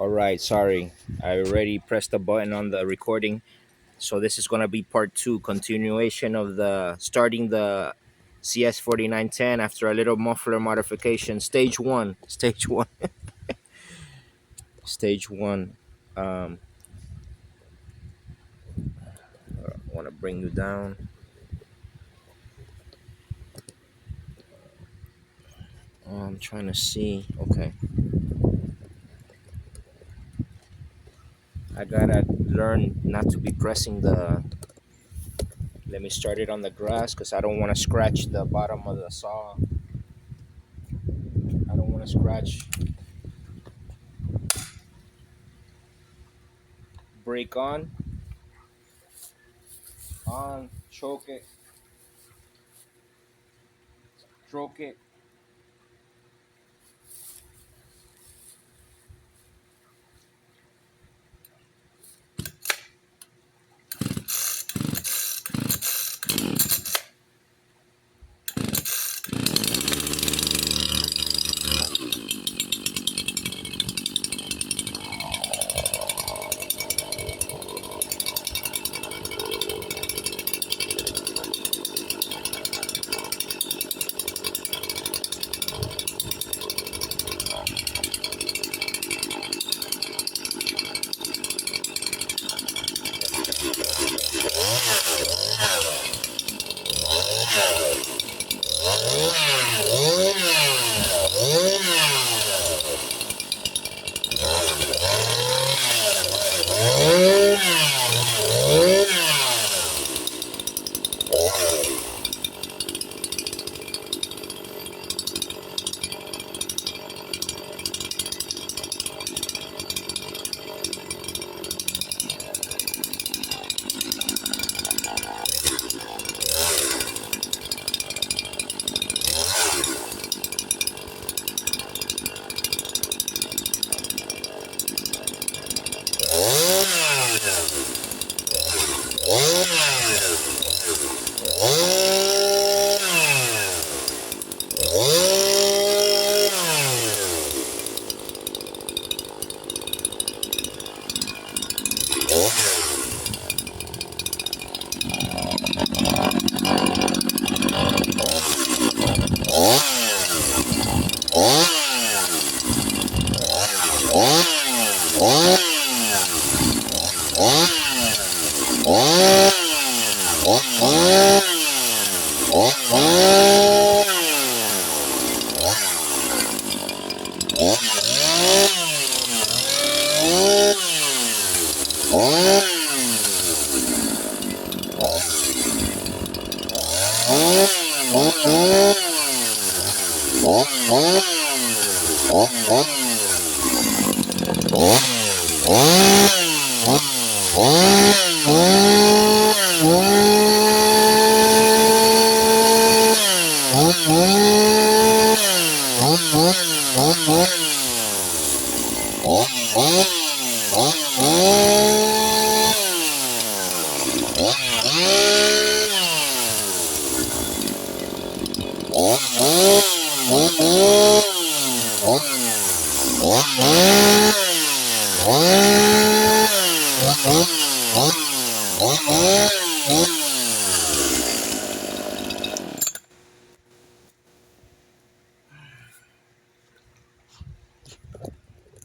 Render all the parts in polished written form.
All right, sorry. I already pressed the button on the recording. So this is going to be part 2, continuation of the starting the CS-4910 after a little muffler modification. Stage 1. Stage 1. Stage 1. Um I want to bring you down. I'm trying to see. Okay. I got to learn not to be pressing the. Let me start it on the grass cuz I don't want to scratch the bottom of the saw. I don't want to scratch. Brake on, choke it, stroke it.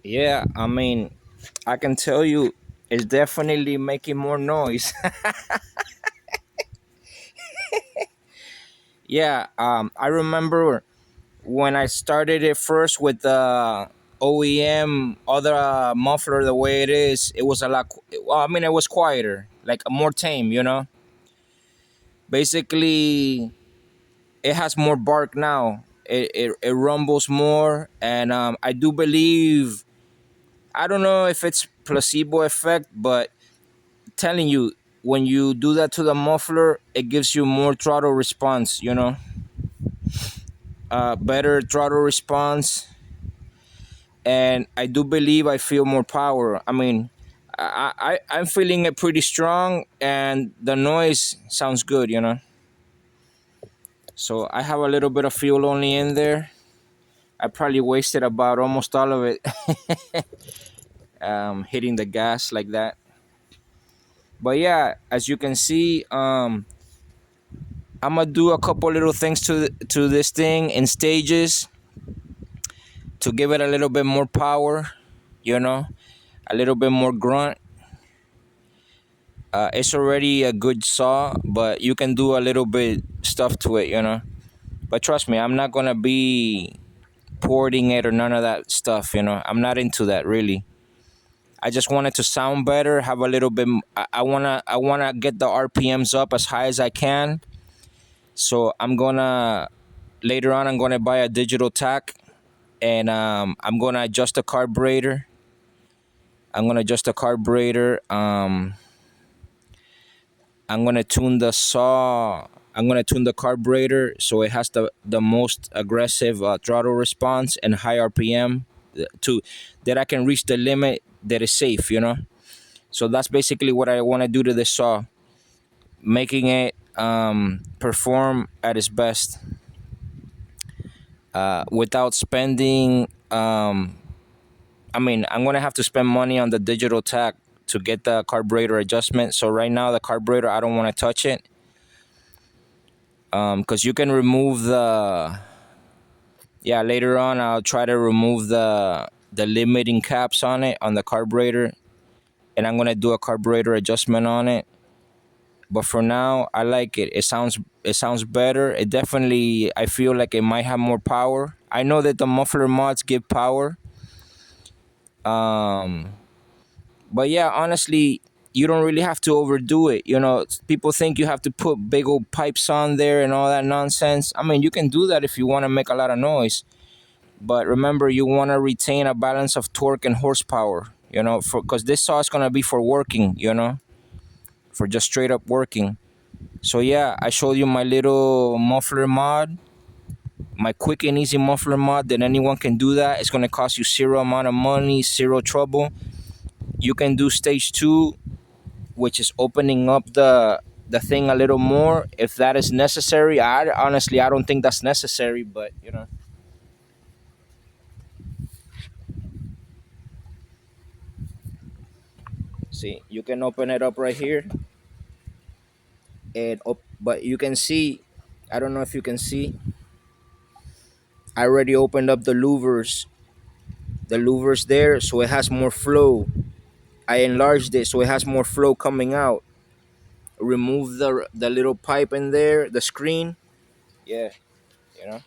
Yeah, I mean, I can tell you it's definitely making more noise. Yeah, I remember when I started it first with the OEM other muffler the way it is, it was a lot. Well, I mean, it was quieter, like more tame. Basically, it has more bark now. It rumbles more, and I do believe. I don't know if it's placebo effect, but telling you when you do that to the muffler, it gives you more throttle response. Better throttle response, and I do believe I feel more power. I mean, I'm feeling it pretty strong, and the noise sounds good. So I have a little bit of fuel only in there. I probably wasted about almost all of it. hitting the gas like that. But yeah, as you can see, I'm gonna do a couple little things to this thing in stages to give it a little bit more power, you know, a little bit more grunt. It's already a good saw, but you can do a little bit stuff to it, you know. But trust me, I'm not gonna be porting it or none of that stuff, you know. I'm not into that really. I just want it to sound better, have a little bit. I wanna get the RPMs up as high as I can. So I'm gonna later on. I'm gonna buy a digital tack, and I'm gonna adjust the carburetor. I'm gonna adjust the carburetor. I'm gonna tune the saw. I'm gonna tune the carburetor so it has the most aggressive throttle response and high RPM to that I can reach the limit that is safe. You know. So that's basically what I want to do to the saw, making it perform at its best without spending. I mean, I'm gonna have to spend money on the digital tack to get the carburetor adjustment. So right now, the carburetor, I don't want to touch it because you can remove the. Yeah, later on, I'll try to remove the limiting caps on it on the carburetor, and I'm gonna do a carburetor adjustment on it. But for now, I like it. It sounds better. It definitely, I feel like it might have more power. I know that the muffler mods give power. Um, but yeah, honestly, you don't really have to overdo it. You know, people think you have to put big old pipes on there and all that nonsense. I mean, you can do that if you want to make a lot of noise. But remember, you want to retain a balance of torque and horsepower. You know, for because this saw is gonna be for working. You know, for just straight up working. So yeah, I showed you my little muffler mod, my quick and easy muffler mod that anyone can do that. It's gonna cost you zero amount of money, zero trouble. You can do stage two, which is opening up the thing a little more if that is necessary. I honestly I don't think that's necessary, but you know, see, you can open it up right here, but you can see, I don't know if you can see, I already opened up the louvers there, so it has more flow. I enlarged it so it has more flow coming out. Remove the little pipe in there, the screen. Yeah, you know.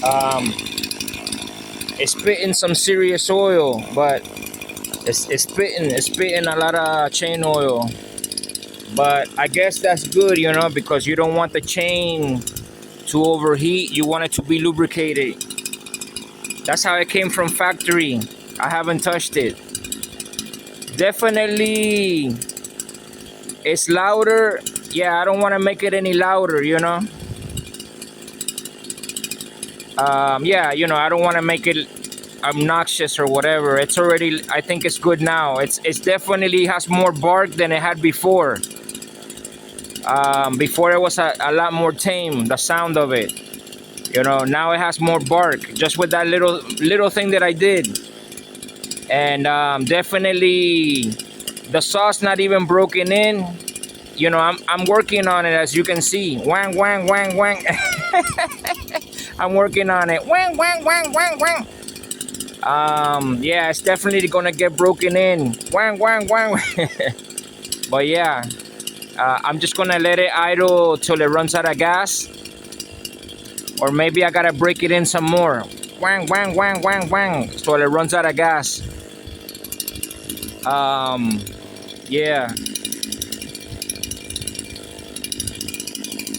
Um, it's spitting some serious oil, but it's spitting a lot of chain oil. But I guess that's good, you know, because you don't want the chain to overheat. You want it to be lubricated. That's how it came from factory. I haven't touched it. Definitely, it's louder. Yeah, I don't want to make it any louder, you know. Yeah, you know, I don't want to make it obnoxious or whatever. It's already, I think it's good now. It's definitely has more bark than it had before. Before it was a lot more tame, the sound of it. You know, now it has more bark just with that little thing that I did. And definitely the sauce not even broken in. You know, I'm working on it, as you can see. Wang, wang, wang, wang. I'm working on it. Wang, wang, wang, wang, wang. Yeah, it's definitely gonna get broken in. Wang, wang, wang. But yeah, I'm just gonna let it idle till it runs out of gas. Or maybe I gotta break it in some more. Wang, wang, wang, wang, wang. So it runs out of gas. Yeah.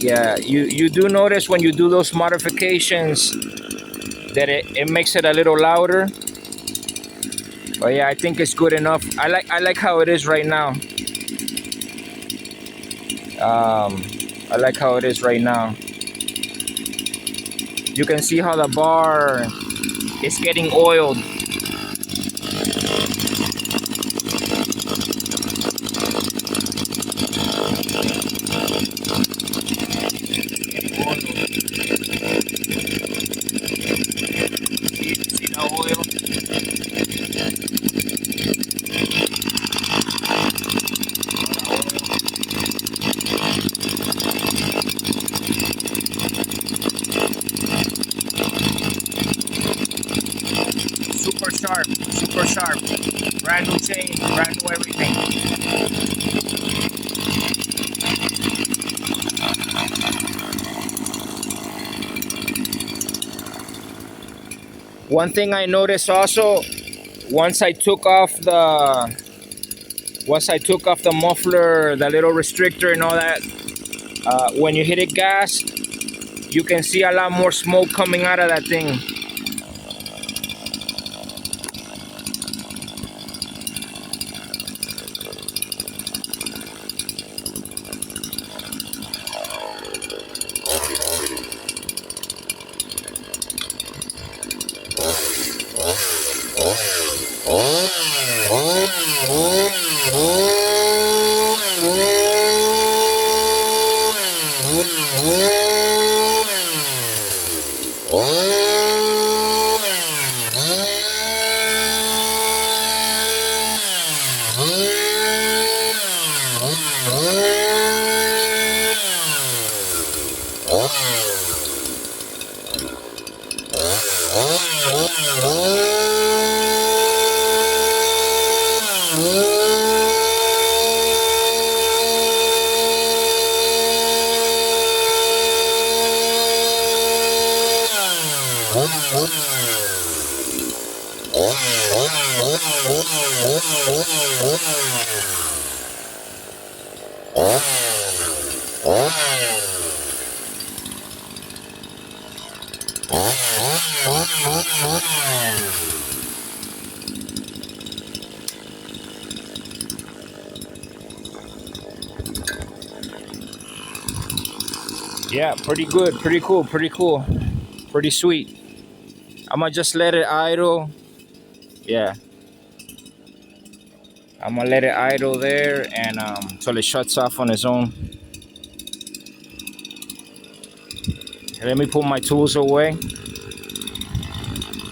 Yeah, you do notice when you do those modifications that it makes it a little louder. But yeah, I think it's good enough. I like how it is right now. I like how it is right now. You can see how the bar is getting oiled. See the oil? Super sharp, super sharp. Brand new chain, brand new everything. One thing I noticed also, once I took off the muffler, the little restrictor and all that, when you hit it gas, you can see a lot more smoke coming out of that thing. Yeah, pretty good, pretty cool, pretty cool, pretty sweet. I'm gonna just let it idle. Yeah, I'm gonna let it idle there and till it shuts off on its own. Let me put my tools away.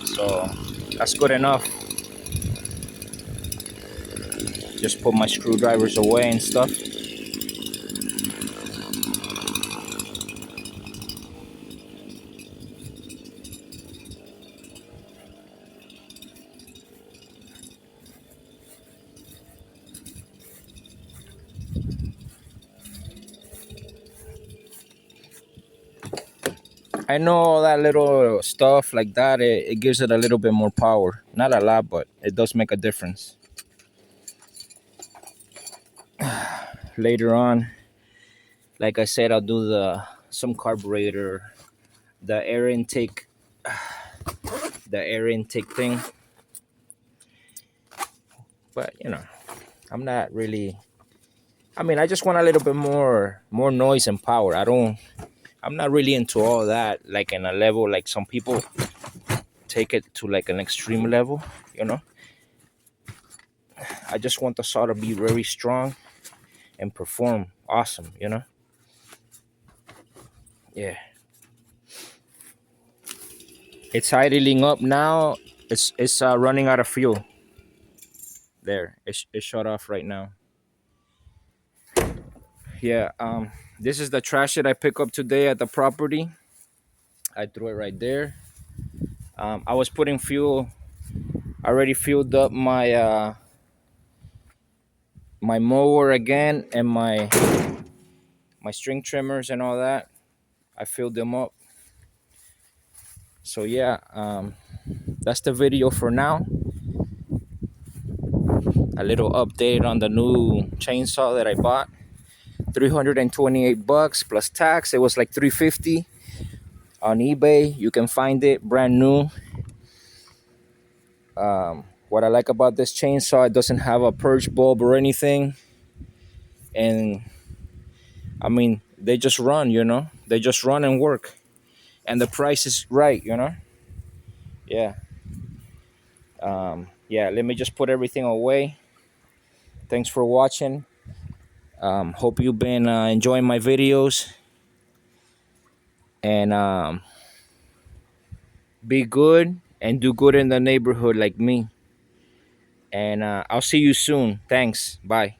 So that's good enough. Just put my screwdrivers away and stuff. I know all that little stuff like that, it gives it a little bit more power. Not a lot, but it does make a difference. Later on, like I said, I'll do the some carburetor, the air intake, the air intake thing. But I'm not really. I mean, I just want a little bit more noise and power. I'm not really into all that, like in a level like some people take it to like an extreme level. You know, I just want the saw to be very strong and perform awesome. Yeah. It's idling up now. It's running out of fuel. There, it's shut off right now. Yeah. This is the trash that I pick up today at the property. I threw it right there. I was putting fuel. I already filled up my mower again and my string trimmers and all that. I filled them up. So yeah, that's the video for now. A little update on the new chainsaw that I bought. 328 bucks plus tax. It was like 350 on eBay. You can find it brand new. What I like about this chainsaw, it doesn't have a purge bulb or anything. And I mean, they just run. They just run and work. And the price is right. Yeah. Yeah, let me just put everything away. Thanks for watching. Hope you've been enjoying my videos. And be good and do good in the neighborhood like me. And I'll see you soon. Thanks. Bye.